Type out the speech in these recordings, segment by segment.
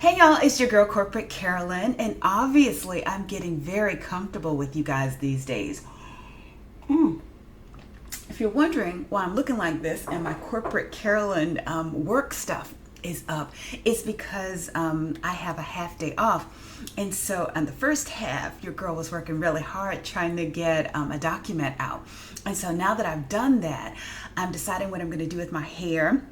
Hey y'all, it's your girl Corporate Carolyn, and obviously I'm getting very comfortable with you guys these days. If you're wondering why I'm looking like this and my Corporate Carolyn work stuff is up, it's because I have a half day off. And so on the first half, your girl was working really hard trying to get a document out. And so now that I've done that, I'm deciding what I'm going to do with my hair.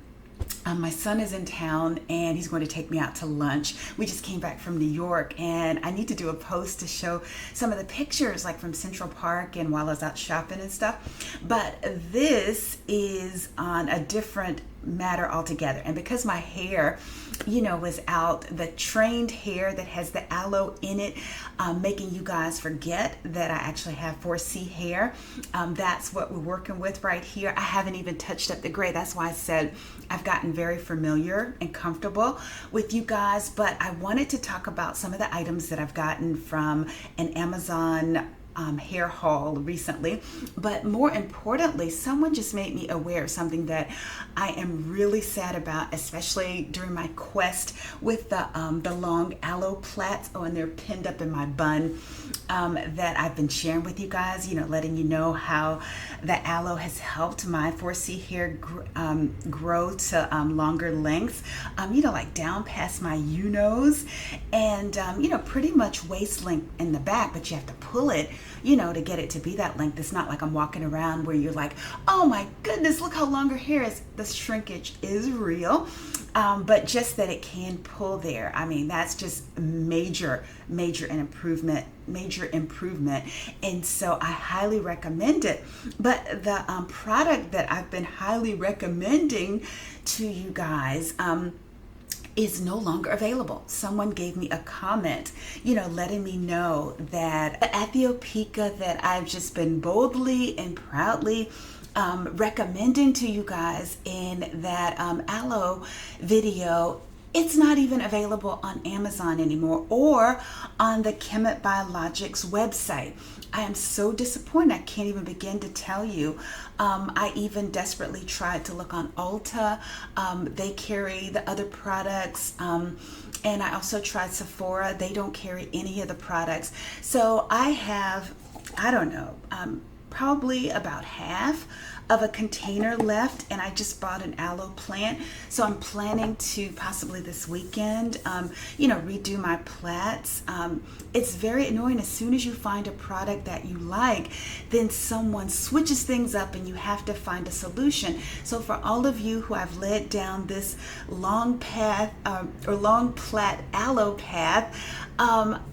My son is in town and he's going to take me out to lunch. We just came back from New York and I need to do a post to show some of the pictures like from Central Park and while I was out shopping and stuff. But this is on a different matter altogether. And because my hair, was out, the trained hair that has the aloe in it, making you guys forget that I actually have 4C hair. That's what we're working with right here. I haven't even touched up the gray. That's why I said I've gotten very familiar and comfortable with you guys. But I wanted to talk about some of the items that I've gotten from an Amazon hair haul recently, but more importantly, someone just made me aware of something that I am really sad about, especially during my quest with the long aloe plaits. Oh, and they're pinned up in my bun, that I've been sharing with you guys, letting you know how the aloe has helped my 4C hair grow to longer lengths, like down past my U-nose and, pretty much waist length in the back, but you have to pull it to get it to be that length. It's not like I'm walking around where you're like, oh my goodness, look how long her hair is. The shrinkage is real, but just that it can pull there. I mean, that's just major improvement. And so I highly recommend it. But the product that I've been highly recommending to you guys, is no longer available. Someone gave me a comment, letting me know that the Aethiopika that I've just been boldly and proudly recommending to you guys in that aloe video, it's not even available on Amazon anymore or on the Chemet Biologics website. I am so disappointed. I can't even begin to tell you. I even desperately tried to look on Ulta. They carry the other products. And I also tried Sephora. They don't carry any of the products. So I have, probably about half of a container left, and I just bought an aloe plant. So I'm planning to possibly this weekend, redo my plaits. It's very annoying. As soon as you find a product that you like, then someone switches things up and you have to find a solution. So for all of you who have led down this long path or long plait aloe path,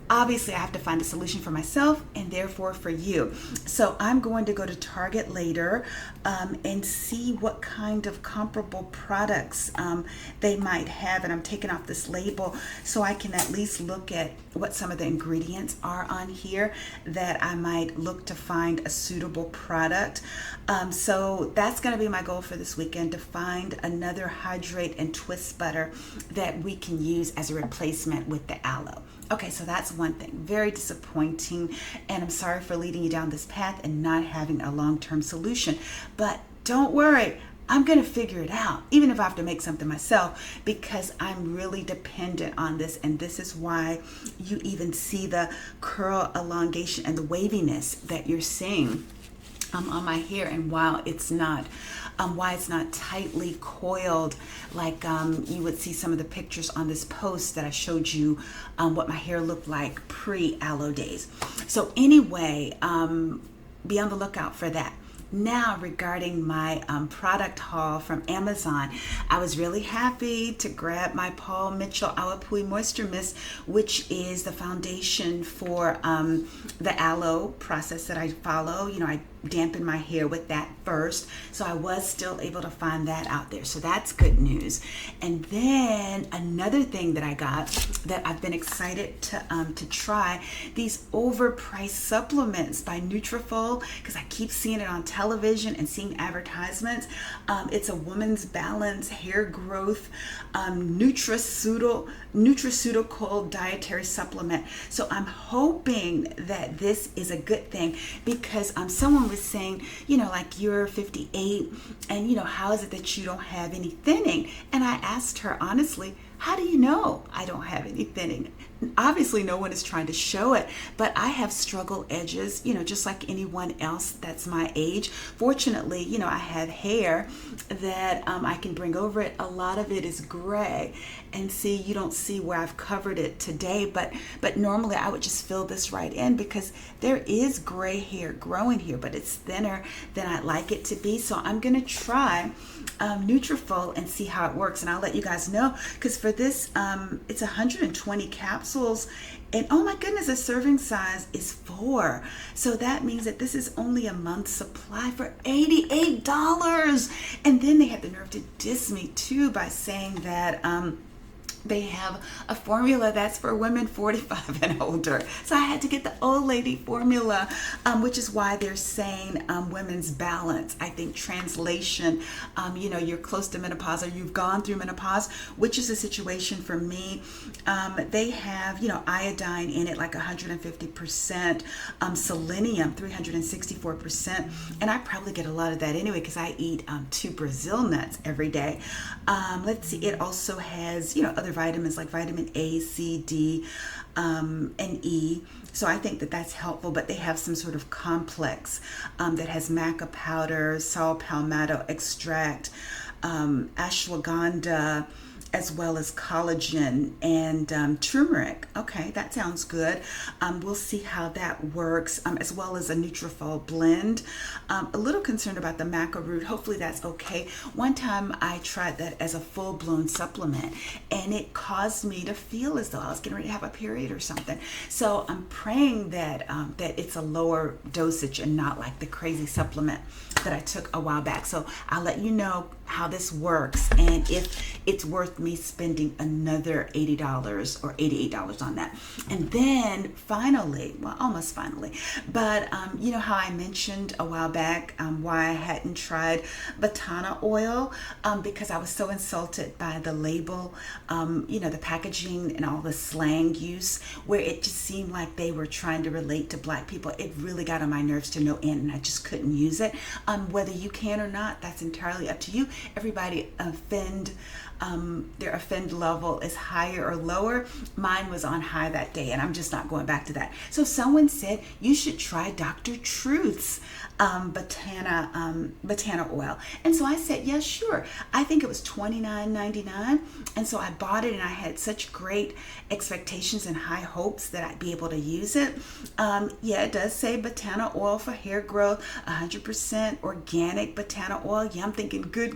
obviously I have to find a solution for myself and therefore for you. So I'm going to go to Target later and see what kind of comparable products they might have. And I'm taking off this label so I can at least look at what some of the ingredients are on here that I might look to find a suitable product. So that's going to be my goal for this weekend, to find another hydrate and twist butter that we can use as a replacement with the aloe. Okay, so that's one thing. Very disappointing, and I'm sorry for leading you down this path and not having a long-term solution. But don't worry, I'm going to figure it out, even if I have to make something myself, because I'm really dependent on this. And this is why you even see the curl elongation and the waviness that you're seeing on my hair, and why it's not tightly coiled like you would see some of the pictures on this post that I showed you, what my hair looked like pre-aloe days. So anyway, be on the lookout for that. Now, regarding my product haul from Amazon, I was really happy to grab my Paul Mitchell Awapui Moisture Mist, which is the foundation for the aloe process that I follow. I dampen my hair with that first, so I was still able to find that out there. So that's good news. And then another thing that I got that I've been excited to try, these overpriced supplements by Nutrafol, because I keep seeing it on television and seeing advertisements. It's a woman's balance hair growth nutraceutical dietary supplement. So I'm hoping that this is a good thing, because someone was saying, like, you're 58 and how is it that you don't have any thinning? And I asked her honestly, How do you know I don't have any thinning? Obviously, no one is trying to show it, but I have struggle edges, just like anyone else that's my age. Fortunately, I have hair that I can bring over it. A lot of it is gray, and see, you don't see where I've covered it today, but normally I would just fill this right in because there is gray hair growing here, but it's thinner than I'd like it to be. So I'm gonna try Nutrafol and see how it works, and I'll let you guys know, because for this it's 120 capsules, and oh my goodness, the serving size is 4, so that means that this is only a month's supply for $88. And then they had the nerve to diss me too by saying that they have a formula that's for women 45 and older. So I had to get the old lady formula, which is why they're saying women's balance. I think translation, you're close to menopause or you've gone through menopause, which is a situation for me. They have, iodine in it, like 150%, selenium, 364%. And I probably get a lot of that anyway because I eat 2 Brazil nuts every day. Let's see, it also has, other vitamins like vitamin A, C, D, and E. So I think that that's helpful, but they have some sort of complex that has maca powder, saw palmetto extract, ashwagandha, as well as collagen and turmeric. Okay, that sounds good. We'll see how that works, as well as a Nutrafol blend. A little concerned about the maca root. Hopefully that's okay. One time I tried that as a full-blown supplement, and it caused me to feel as though I was getting ready to have a period or something. So I'm praying that that it's a lower dosage and not like the crazy supplement that I took a while back. So I'll let you know how this works and if it's worth me spending another $80 or $88 on that. And then finally, well, almost finally, but you know how I mentioned a while back why I hadn't tried Batana oil, because I was so insulted by the label, the packaging and all the slang use, where it just seemed like they were trying to relate to Black people. It really got on my nerves to no end, and I just couldn't use it. Whether you can or not, that's entirely up to you. Everybody their offend level is higher or lower. Mine was on high that day, and I'm just not going back to that. So someone said you should try Dr. Truth's Batana oil, and so I said yes, sure. I think it was $29.99, and so I bought it, and I had such great expectations and high hopes that I'd be able to use it. Yeah, it does say Batana oil for hair growth, 100% organic Batana oil. Yeah, I'm thinking good.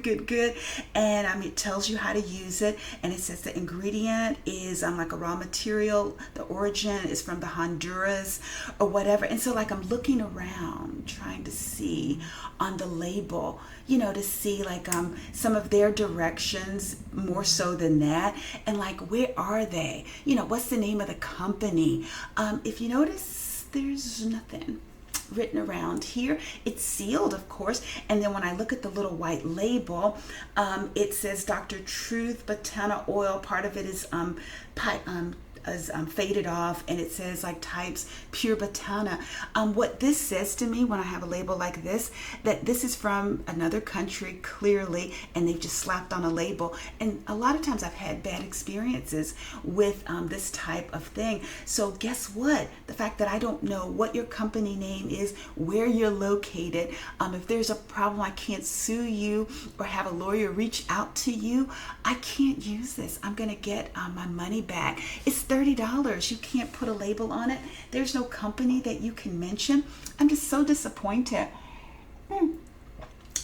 And it tells you how to use it, and it says the ingredient is like a raw material. The origin is from the Honduras or whatever. And so like I'm looking around trying to see on the label, to see like some of their directions more so than that, and like where are they? What's the name of the company? If you notice, there's nothing written around here. It's sealed, of course, and then when I look at the little white label, it says Dr. Truth Batana oil. Part of it is faded off, and it says like types pure Batana. What this says to me when I have a label like this, that this is from another country clearly, and they've just slapped on a label. And a lot of times I've had bad experiences with this type of thing. So guess what? The fact that I don't know what your company name is, where you're located, if there's a problem, I can't sue you or have a lawyer reach out to you. I can't use this. I'm gonna get my money back. It's $30. You can't put a label on it. There's no company that you can mention. I'm just so disappointed.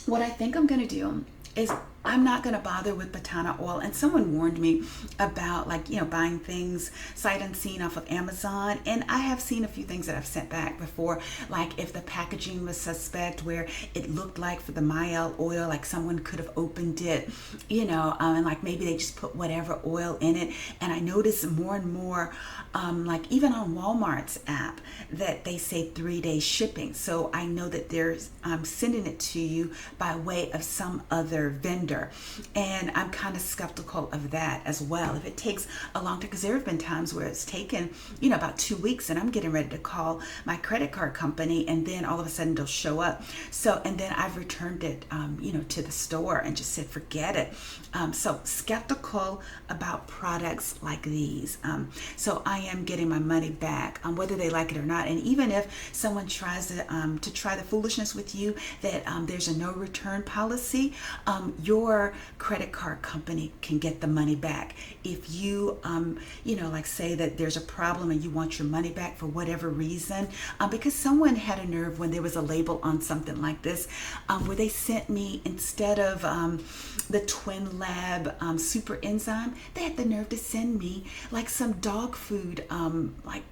What I think I'm going to do is I'm not going to bother with Batana oil. And someone warned me about buying things sight unseen off of Amazon. And I have seen a few things that I've sent back before, like if the packaging was suspect, where it looked like for the Mael oil, like someone could have opened it, and like maybe they just put whatever oil in it. And I notice more and more, like even on Walmart's app, that they say 3-day shipping. So I know that they're sending it to you by way of some other vendor. store. And I'm kind of skeptical of that as well. If it takes a long time, because there have been times where it's taken, about 2 weeks, and I'm getting ready to call my credit card company, and then all of a sudden they'll show up. So, and then I've returned it, to the store and just said, forget it. So skeptical about products like these. So I am getting my money back, whether they like it or not. And even if someone tries to try the foolishness with you that there's a no return policy, your credit card company can get the money back. If you, like say that there's a problem and you want your money back for whatever reason, because someone had a nerve when there was a label on something like this, where they sent me, instead of the Twin Lab super enzyme, they had the nerve to send me like some dog food, like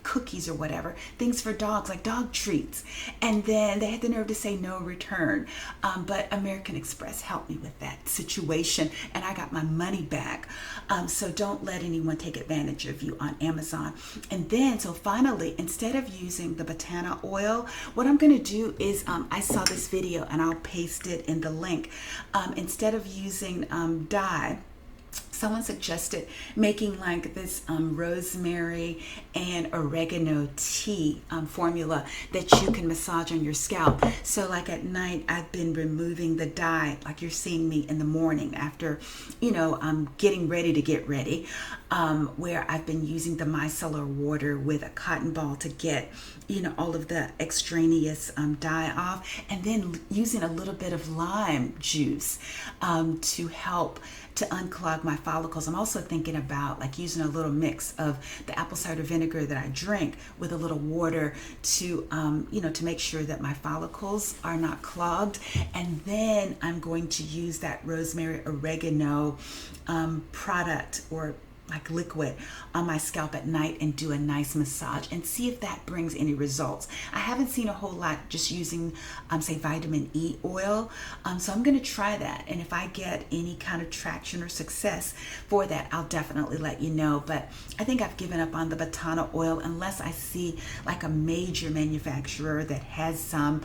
cookies or whatever, things for dogs, like dog treats. And then they had the nerve to say no return. But American Express helped me with that situation, and I got my money back. So don't let anyone take advantage of you on Amazon. And then, so finally, instead of using the Botana oil, what I'm going to do is, I saw this video and I'll paste it in the link. Instead of using dye, someone suggested making like this rosemary and oregano tea formula that you can massage on your scalp. So like at night, I've been removing the dye, like you're seeing me in the morning after, I'm getting ready to get ready, where I've been using the micellar water with a cotton ball to get, all of the extraneous dye off, and then using a little bit of lime juice to help to unclog my follicles. I'm also thinking about like using a little mix of the apple cider vinegar that I drink with a little water to, to make sure that my follicles are not clogged. And then I'm going to use that rosemary oregano product, or like liquid, on my scalp at night and do a nice massage and see if that brings any results. I haven't seen a whole lot just using, say, vitamin E oil. So I'm going to try that. And if I get any kind of traction or success for that, I'll definitely let you know. But I think I've given up on the Botana oil unless I see like a major manufacturer that has some,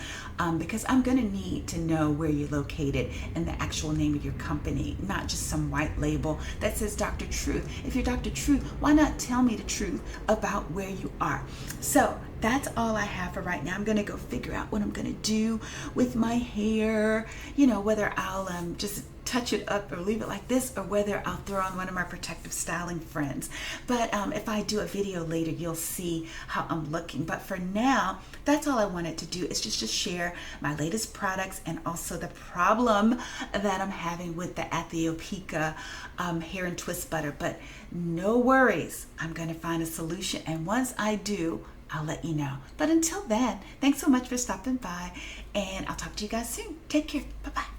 because I'm going to need to know where you're located and the actual name of your company, not just some white label that says Dr. Truth. If you're Dr. Truth, why not tell me the truth about where you are? So that's all I have for right now. I'm going to go figure out what I'm going to do with my hair, whether I'll just touch it up or leave it like this, or whether I'll throw on one of my protective styling friends. But if I do a video later, you'll see how I'm looking. But for now, that's all I wanted to do, is just to share my latest products and also the problem that I'm having with the Aethiopika hair and twist butter. But no worries, I'm going to find a solution. And once I do, I'll let you know. But until then, thanks so much for stopping by, and I'll talk to you guys soon. Take care. Bye-bye.